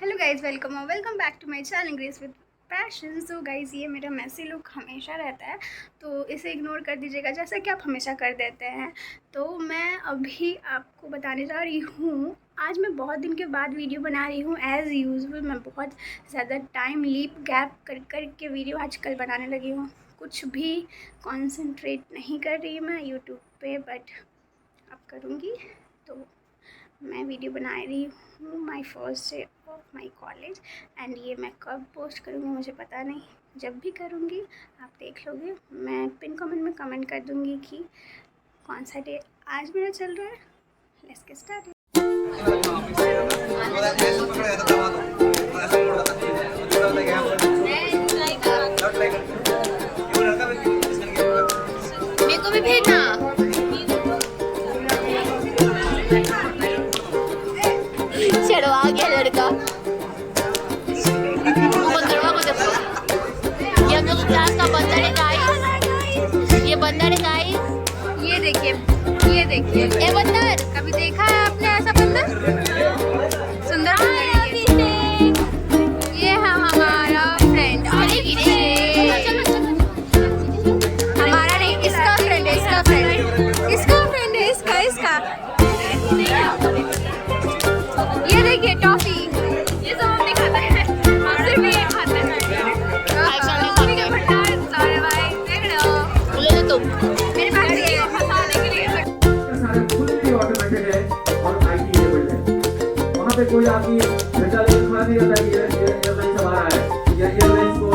Hello guys, welcome back to my channel grace with passion. So guys, ये मेरा Massey look हमेशा रहता है, तो इसे इग्नोर कर दीजिएगा जैसा कि आप हमेशा कर देते हैं। तो मैं अभी आपको बताने जा रही हूँ, आज मैं बहुत दिन के बाद वीडियो बना रही हूँ। एज़ यूजुअल मैं बहुत ज़्यादा टाइम लीप गैप कर के वीडियो आजकल बनाने लगी हूँ। कुछ भी कॉन्सेंट्रेट नहीं कर रही मैं यूट्यूब पे, बट अब करूँगी। तो मैं वीडियो बना रही हूँ my first day of my college, and ये मैं कब पोस्ट करूँगी मुझे पता नहीं। जब भी करूँगी आप देख लोगे, मैं पिन कमेंट में कमेंट कर दूँगी कि कौन सा डे आज मेरा चल रहा है। Let's get started. मेरे को भी भेजना। चलो आ गया लड़का। बंदरवा को देखो, ये हम लोग की क्लास का बंदर है गाइस। ये बंदर है गाइस, ये देखिए, ये देखिए, ए बंदर। कभी देखा है आपने ऐसा बंदर? सुंदर बंदर ये है हमारा फ्रेंड। हमारा नहीं, इसका फ्रेंड है, इसका फ्रेंड है, इसका। ये देखिए टॉफी, ये सब हम नहीं खाता है, हम सिर्फ ये खाते हैं। सॉरी भाई, देख रहे हो बोले तो मेरे पास ये हंसाने के लिए सारे फुल भी ऑटोमेटेड है और आईटी इनेबल्ड है। वहाँ पे कोई आदमी घंटा लेकर खड़ा नहीं रहता कि एयरलाइन चला रहा है या एयरलाइन को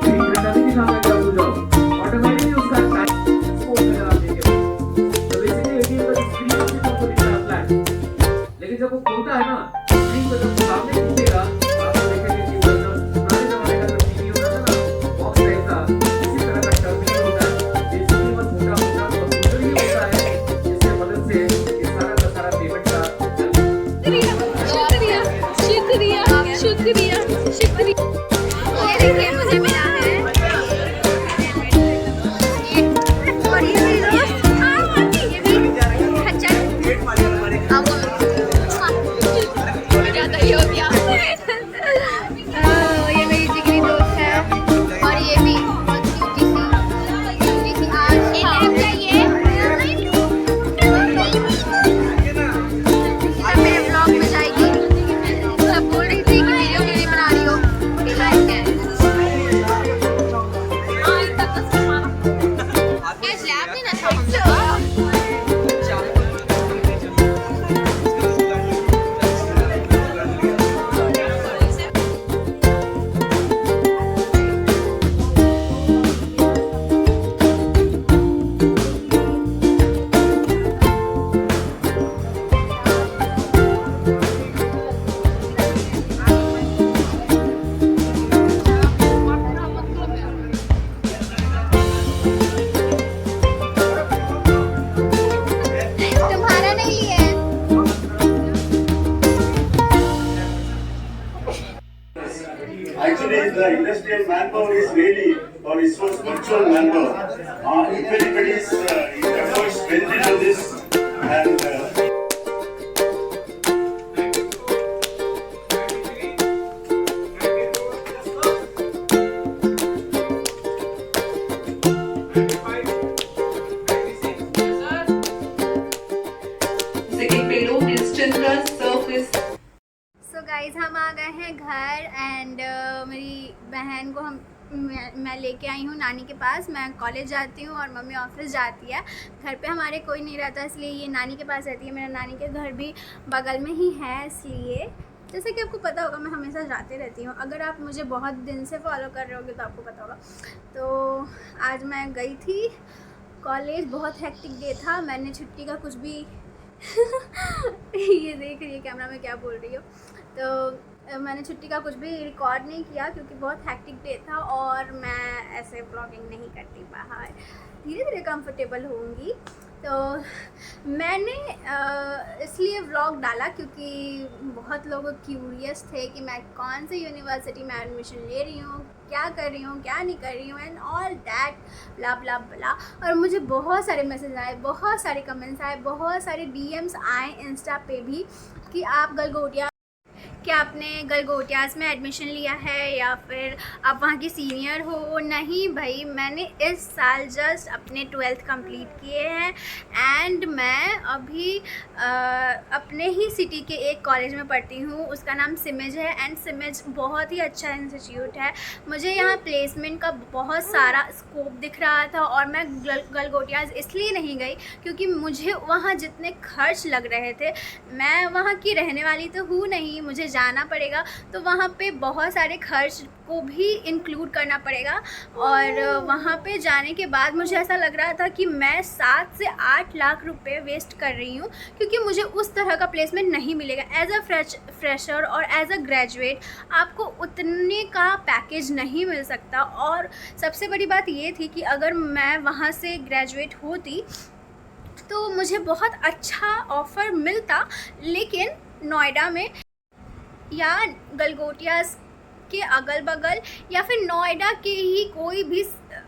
ग्रीन घंटा नहीं दिखाना कि आप जाओ, ऑटोमेटिकली उसका टाइम स्कोर में आप देंगे। तो बेसिकली एटीएम का स्क्रीन पे आपको दिख रहा है फ्लैट, लेकिन जब वो खोलता है ना स्क्रीन को, जब सामने दिखेगा आप देखेंगे कि वो जो पुराने जमाने का जो टीवी होता था ना बॉक्स टाइप का, इसी तरह का टर्मिनल होता है। बेसिकली वो मोटा कंप्यूटर ही होता है जिससे मदद से ये सारा का सारा पेमेंट का शुक्रिया। ये देखिए मुझे मिला है ये, और ये मेरी दोस्त, ये भी खच्चर। ज्यादा ही हो गया। ये मेरी जिगरी दोस्त है, और ये भी बहुत क्यूटी सी आज मेरे ब्लॉग में जाएगी। सब बोल रही थी कि वीडियो के लिए बना रही हो, स्लैब नहीं ना था हम लोग का। तुम्हारा नहीं है। Actually, the industrial manpower is really, or it was virtual manpower. If anybody's efforts went into this, and Second payload instant plus surface. So guys, हम आ गए हैं घर, एंड मेरी बहन को मैं लेके आई हूँ नानी के पास। मैं कॉलेज जाती हूँ और मम्मी ऑफिस जाती है। घर पे हमारे कोई नहीं रहता, इसलिए ये नानी के पास रहती है। मेरा नानी के घर भी बगल में ही है, इसलिए जैसे कि आपको पता होगा मैं हमेशा जाते रहती हूँ। अगर आप मुझे बहुत दिन से फॉलो कर रहे होगे तो आपको पता होगा। तो आज मैं गई थी कॉलेज, बहुत हेक्टिक डे था। मैंने छुट्टी का कुछ भी ये देख रही है कैमरा में क्या बोल रही हो। तो मैंने छुट्टी का कुछ भी रिकॉर्ड नहीं किया क्योंकि बहुत हेक्टिक डे था, और मैं ऐसे ब्लॉगिंग नहीं करती बाहर। धीरे धीरे कंफर्टेबल होंगी। तो मैंने इसलिए व्लॉग डाला क्योंकि बहुत लोग क्यूरियस थे कि मैं कौन से यूनिवर्सिटी में एडमिशन ले रही हूँ, क्या कर रही हूँ, क्या नहीं कर रही हूँ, एंड ऑल दैट ब्ला ब्ला ब्ला। और मुझे बहुत सारे मैसेज आए, बहुत सारे कमेंट्स आए, बहुत सारे डीएम्स आए इंस्टा पे भी कि आप गलगोटिया क्या आपने गलगोटियाज़ में एडमिशन लिया है या फिर आप वहाँ की सीनियर हो? नहीं भाई, मैंने इस साल जस्ट अपने 12th कंप्लीट किए हैं एंड मैं अभी अपने ही सिटी के एक कॉलेज में पढ़ती हूँ। उसका नाम सिमेज है एंड सिमेज बहुत ही अच्छा इंस्टीट्यूट है। मुझे यहाँ प्लेसमेंट का बहुत सारा स्कोप दिख रहा था और मैं गलगोटियाज़ इसलिए नहीं गई क्योंकि मुझे वहाँ जितने खर्च लग रहे थे, मैं वहाँ की रहने वाली तो हूँ नहीं, मुझे जाना पड़ेगा, तो वहाँ पे बहुत सारे खर्च को भी इंक्लूड करना पड़ेगा। और वहाँ पे जाने के बाद मुझे ऐसा लग रहा था कि मैं 7 से 8 लाख रुपए वेस्ट कर रही हूँ क्योंकि मुझे उस तरह का प्लेसमेंट नहीं मिलेगा। एज अ फ्रेशर और एज अ ग्रेजुएट आपको उतने का पैकेज नहीं मिल सकता। और सबसे बड़ी बात ये थी कि अगर मैं वहाँ से ग्रेजुएट होती तो मुझे बहुत अच्छा ऑफ़र मिलता, लेकिन नोएडा में या गलगोटियाज़ के अगल बगल या फिर नोएडा के ही कोई भी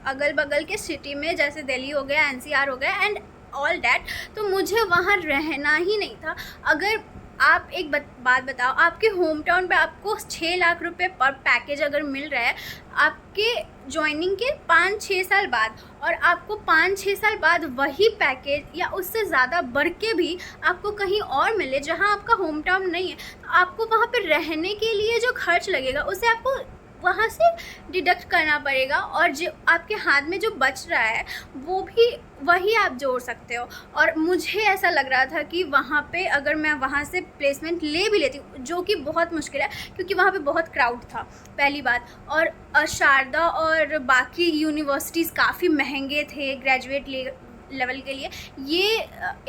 अगल बगल के सिटी में, जैसे दिल्ली हो गया, NCR हो गया एंड ऑल डैट, तो मुझे वहाँ रहना ही नहीं था। अगर आप एक बात बताओ, आपके होम टाउन पे आपको 6 लाख रुपए पर पैकेज अगर मिल रहा है आपके जॉइनिंग के 5-6 साल बाद, और आपको 5-6 साल बाद वही पैकेज या उससे ज़्यादा बढ़ के भी आपको कहीं और मिले जहां आपका होम टाउन नहीं है, तो आपको वहां पे रहने के लिए जो खर्च लगेगा उसे आपको वहाँ से डिडक्ट करना पड़ेगा और जो आपके हाथ में जो बच रहा है वो भी वही आप जोड़ सकते हो। और मुझे ऐसा लग रहा था कि वहाँ पे अगर मैं वहाँ से प्लेसमेंट ले भी लेती, जो कि बहुत मुश्किल है क्योंकि वहाँ पे बहुत क्राउड था पहली बात, और शारदा और बाकी यूनिवर्सिटीज़ काफ़ी महंगे थे ग्रेजुएट लेवल के लिए। ये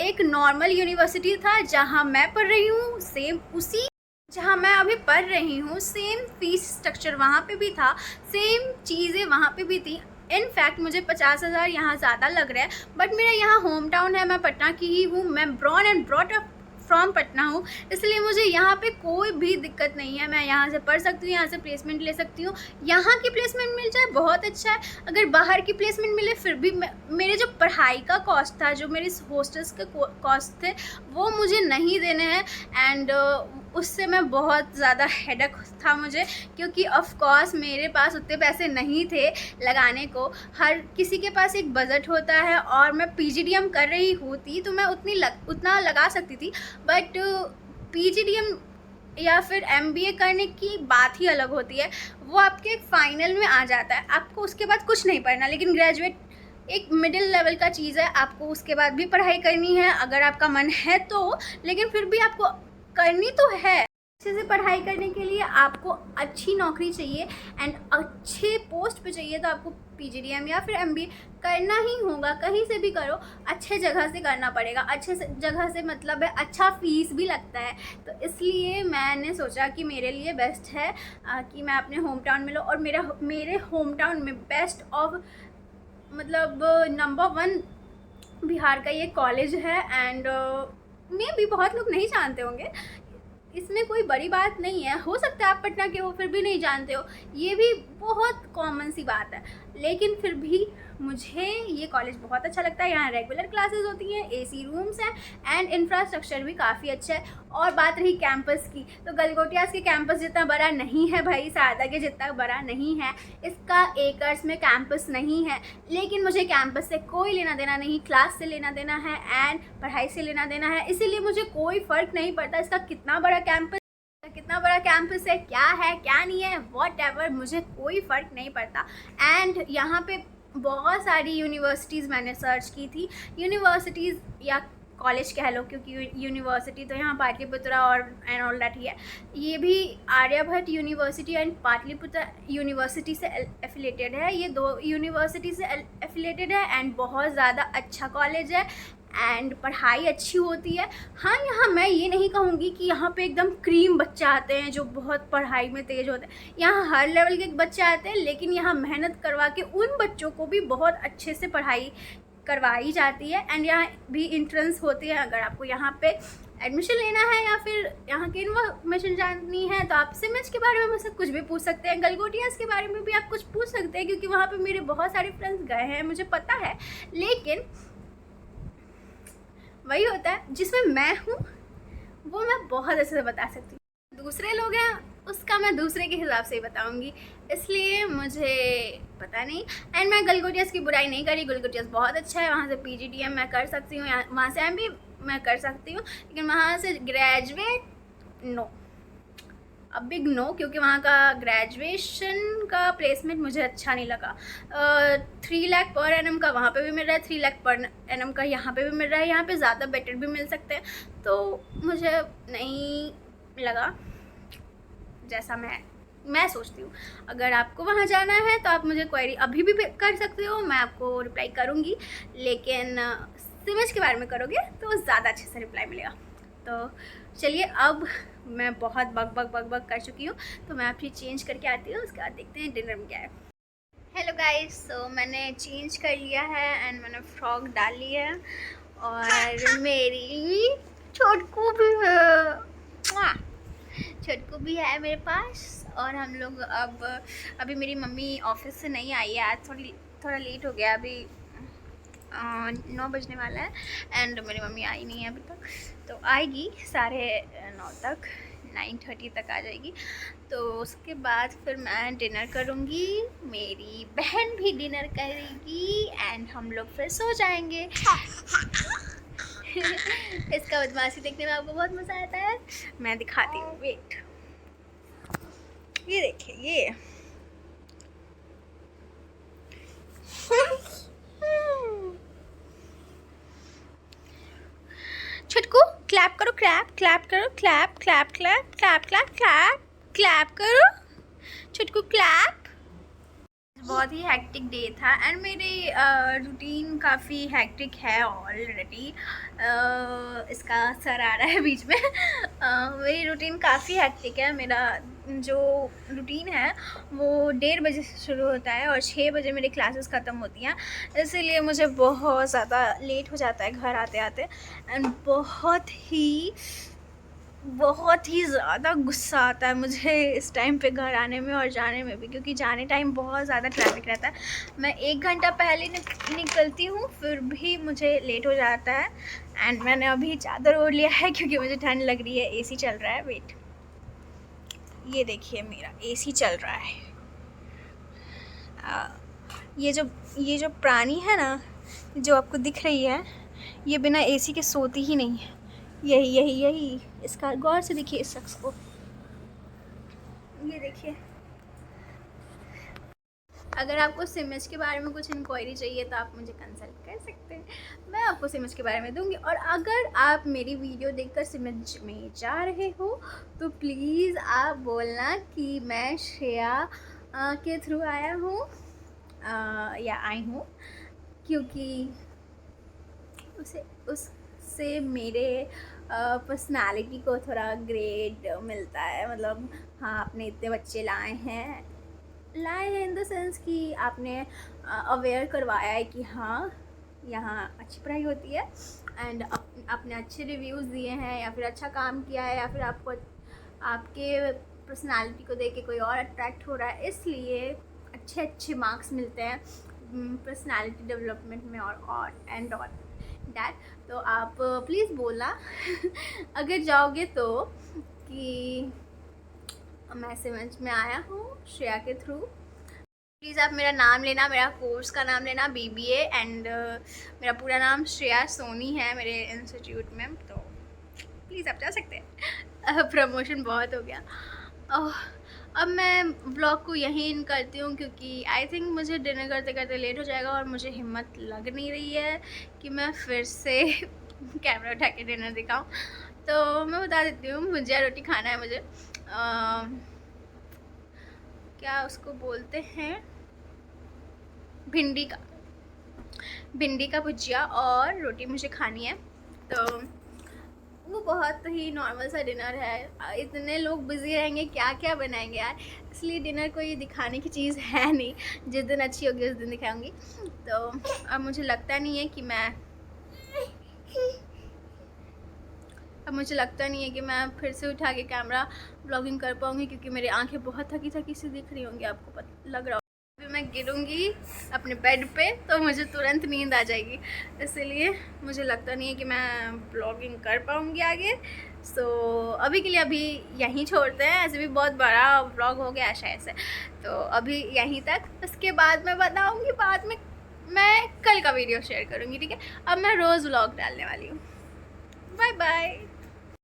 एक नॉर्मल यूनिवर्सिटी था जहाँ मैं पढ़ रही हूँ, सेम उसी जहाँ मैं अभी पढ़ रही हूँ, सेम फीस स्ट्रक्चर वहाँ पे भी था, सेम चीज़ें वहाँ पे भी थी। इनफैक्ट मुझे 50,000 यहाँ ज़्यादा लग रहा है, बट मेरा यहाँ होम टाउन है, मैं पटना की ही हूँ, मैं born and brought up from Patna हूँ, इसलिए मुझे यहाँ पे कोई भी दिक्कत नहीं है। मैं यहाँ से पढ़ सकती हूँ, यहाँ से प्लेसमेंट ले सकती हूँ। यहाँ की प्लेसमेंट मिल जाए बहुत अच्छा है, अगर बाहर की प्लेसमेंट मिले फिर भी मेरे जो पढ़ाई का कॉस्ट था, जो मेरे हॉस्टल्स के कॉस्ट थे, वो मुझे नहीं देने हैं एंड उससे मैं बहुत ज़्यादा हेडेक था मुझे, क्योंकि ऑफ कोर्स मेरे पास उतने पैसे नहीं थे लगाने को। हर किसी के पास एक बजट होता है और मैं PGDM कर रही होती तो मैं उतना लगा सकती थी, बट PGDM या फिर MBA करने की बात ही अलग होती है, वो आपके फाइनल में आ जाता है, आपको उसके बाद कुछ नहीं पढ़ना। लेकिन ग्रेजुएट एक मिडिल लेवल का चीज़ है, आपको उसके बाद भी पढ़ाई करनी है अगर आपका मन है तो, लेकिन फिर भी आपको करनी तो है। अच्छे से पढ़ाई करने के लिए आपको अच्छी नौकरी चाहिए एंड अच्छे पोस्ट पे चाहिए, तो आपको PGDM या फिर MBA करना ही होगा। कहीं से भी करो, अच्छे जगह से करना पड़ेगा। अच्छे जगह से मतलब है अच्छा फीस भी लगता है, तो इसलिए मैंने सोचा कि मेरे लिए बेस्ट है कि मैं अपने होम टाउन में लूँ। और मेरे होम टाउन में बेस्ट ऑफ मतलब नंबर 1 बिहार का ये कॉलेज है एंड में भी बहुत लोग नहीं जानते होंगे, इसमें कोई बड़ी बात नहीं है। हो सकता है आप पटना के हो फिर भी नहीं जानते हो, ये भी बहुत कॉमन सी बात है, लेकिन फिर भी मुझे ये कॉलेज बहुत अच्छा लगता है। यहाँ रेगुलर क्लासेस होती हैं, AC रूम्स हैं एंड इंफ्रास्ट्रक्चर भी काफ़ी अच्छा है। और बात रही कैंपस की, तो गलगोटियाज़ के कैंपस जितना बड़ा नहीं है भाई, शारदा के जितना बड़ा नहीं है, इसका एकर्स में कैंपस नहीं है, लेकिन मुझे कैंपस से कोई लेना देना नहीं, क्लास से लेना देना है एंड पढ़ाई से लेना देना है, इसीलिए मुझे कोई फ़र्क नहीं पड़ता इसका कितना बड़ा कैंपस है, क्या है क्या नहीं है, व्हाटएवर, मुझे कोई फ़र्क नहीं पड़ता। एंड यहाँ पे बहुत सारी यूनिवर्सिटीज़ मैंने सर्च की थी, यूनिवर्सिटीज़ या कॉलेज कह लो, क्योंकि यूनिवर्सिटी तो यहाँ पाटलिपुत्र और एंड ऑल दैट ही है। ये भी Aryabhatta university and Pataliputra university से एफिलेटेड है, ये 2 यूनिवर्सिटी से एफिलेटेड है एंड बहुत ज़्यादा अच्छा कॉलेज है एंड पढ़ाई अच्छी होती है। हाँ, यहाँ मैं ये नहीं कहूँगी कि यहाँ पे एकदम क्रीम बच्चे आते हैं जो बहुत पढ़ाई में तेज़ होते हैं, यहाँ हर लेवल के बच्चे आते हैं, लेकिन यहाँ मेहनत करवा के उन बच्चों को भी बहुत अच्छे से पढ़ाई करवाई जाती है एंड यहाँ भी इंट्रेंस होती है। अगर आपको यहाँ पे एडमिशन लेना है या फिर यहाँ की इन्फॉर्मेशन जाननी है तो आप सिमेज के बारे में मुझसे कुछ भी पूछ सकते हैं, गलगोटियाज़ के बारे में भी आप कुछ पूछ सकते हैं, क्योंकि वहाँ पे मेरे बहुत सारे फ्रेंड्स गए हैं, मुझे पता है। लेकिन वही होता है जिसमें मैं हूँ वो मैं बहुत अच्छे से बता सकती हूँ। दूसरे लोग हैं उसका मैं दूसरे के हिसाब से ही बताऊंगी, इसलिए मुझे पता नहीं। एंड मैं गलगोटियास की बुराई नहीं करी, गलगोटियास बहुत अच्छा है, वहाँ से PGDM मैं कर सकती हूँ, वहाँ से MB मैं कर सकती हूँ, लेकिन वहाँ से graduate no, a big no, क्योंकि वहाँ का ग्रेजुएशन का प्लेसमेंट मुझे अच्छा नहीं लगा। 3 लाख पर एनम का वहाँ पे भी मिल रहा है, 3 लाख पर एनम का यहाँ पे भी मिल रहा है, यहाँ पे ज़्यादा बेटर भी मिल सकते हैं, तो मुझे नहीं लगा जैसा मैं सोचती हूँ। अगर आपको वहाँ जाना है तो आप मुझे क्वेरी अभी भी कर सकते हो, मैं आपको रिप्लाई करूँगी, लेकिन सिमेज के बारे में करोगे तो ज़्यादा अच्छे से रिप्लाई मिलेगा। तो चलिए, अब मैं बहुत बक कर चुकी हूँ, तो मैं अभी चेंज करके आती हूँ, उसके बाद देखते हैं डिनर में क्या है। हेलो गाइस, सो मैंने चेंज कर लिया है एंड मैंने फ्रॉक डाल ली है और मेरी छोटकू भी है, छोटकू भी है मेरे पास। और हम लोग अभी मेरी मम्मी ऑफिस से नहीं आई है, आज थोड़ा लेट हो गया, अभी 9 बजने वाला है एंड मेरी मम्मी आई नहीं है अभी तक, तो आएगी 9:30 तक, 9:30 तक आ जाएगी। तो उसके बाद फिर मैं डिनर करूँगी, मेरी बहन भी डिनर करेगी एंड हम लोग फिर सो जाएंगे। इसका बदमाशी देखने में आपको बहुत मज़ा आता है, मैं दिखाती हूँ, वेट, ये देखिए, ये छुटकू क्लैप करो, क्लैप करो, क्लैप करो, छुटकू क्लैप। बहुत ही हैक्टिक डे था एंड मेरी रूटीन काफ़ी हैक्टिक है ऑलरेडी, इसका सर आ रहा है बीच में। मेरी रूटीन काफ़ी हैक्टिक है, मेरा जो रूटीन है वो 1:30 बजे से शुरू होता है और 6 बजे मेरी क्लासेस ख़त्म होती हैं, इसीलिए मुझे बहुत ज़्यादा लेट हो जाता है घर आते आते एंड बहुत ही ज़्यादा गुस्सा आता है मुझे इस टाइम पे घर आने में और जाने में भी, क्योंकि जाने टाइम बहुत ज़्यादा ट्रैफिक रहता है। मैं 1 घंटा पहले निकलती हूँ फिर भी मुझे लेट हो जाता है एंड मैंने अभी चादर ओढ़ लिया है क्योंकि मुझे ठंड लग रही है, AC चल रहा है, वेट, ये देखिए मेरा AC चल रहा है। ये जो प्राणी है ना, जो आपको दिख रही है, ये बिना AC के सोती ही नहीं है, यही इसका गौर से देखिए इस शख्स को, ये देखिए। अगर आपको सिमेज के बारे में कुछ इंक्वायरी चाहिए तो आप मुझे कंसल्ट कर सकते हैं, मैं आपको सिमेज के बारे में दूंगी। और अगर आप मेरी वीडियो देखकर सिमेज में जा रहे हो तो प्लीज़ आप बोलना कि मैं श्रेया के थ्रू आया हूँ या आई हूँ, क्योंकि उससे मेरे पर्सनालिटी को थोड़ा ग्रेड मिलता है, मतलब हाँ आपने इतने बच्चे लाए हैं इन द सेंस कि आपने अवेयर करवाया है कि हाँ यहाँ अच्छी पढ़ाई होती है एंड आपने अच्छे रिव्यूज़ दिए हैं या फिर अच्छा काम किया है या फिर आपको आपके पर्सनालिटी को देख के कोई और अट्रैक्ट हो रहा है, इसलिए अच्छे मार्क्स मिलते हैं पर्सनालिटी डेवलपमेंट में और एंड ऑल डैट। तो आप प्लीज़ बोलना अगर जाओगे तो कि मैं सिमेज में आया हूँ श्रेया के थ्रू। प्लीज़ आप मेरा नाम लेना, मेरा कोर्स का नाम लेना BBA एंड मेरा पूरा नाम श्रेया सोनी है मेरे इंस्टीट्यूट में, तो प्लीज़ आप जा सकते हैं। प्रमोशन बहुत हो गया। अब मैं व्लॉग को यहीं इन करती हूँ क्योंकि आई थिंक मुझे डिनर करते करते लेट हो जाएगा और मुझे हिम्मत लग नहीं रही है कि मैं फिर से कैमरा उठा के डिनर दिखाऊँ। तो मैं बता देती हूँ, भुजिया रोटी खाना है मुझे, क्या उसको बोलते हैं, भिंडी का भुजिया और रोटी मुझे खानी है। तो वो बहुत ही नॉर्मल सा डिनर है, इतने लोग बिज़ी रहेंगे क्या क्या बनाएंगे यार, इसलिए डिनर कोई दिखाने की चीज़ है नहीं, जिस दिन अच्छी होगी उस दिन दिखाऊंगी। तो अब मुझे लगता नहीं है कि मैं फिर से उठा के कैमरा व्लॉगिंग कर पाऊँगी, क्योंकि मेरी आंखें बहुत थकी सी दिख रही होंगी, आपको पता लग रहा होगा। अभी मैं गिरूँगी अपने बेड पे तो मुझे तुरंत नींद आ जाएगी, इसलिए मुझे लगता नहीं है कि मैं व्लॉगिंग कर पाऊँगी आगे। सो अभी के लिए अभी यहीं छोड़ते हैं, ऐसे भी बहुत बड़ा व्लॉग हो गया शायद से, तो अभी यहीं तक। उसके बाद मैं बताऊँगी, बाद में मैं कल का वीडियो शेयर करूँगी, ठीक है। अब मैं रोज़ व्लॉग डालने वाली हूँ। Bye bye.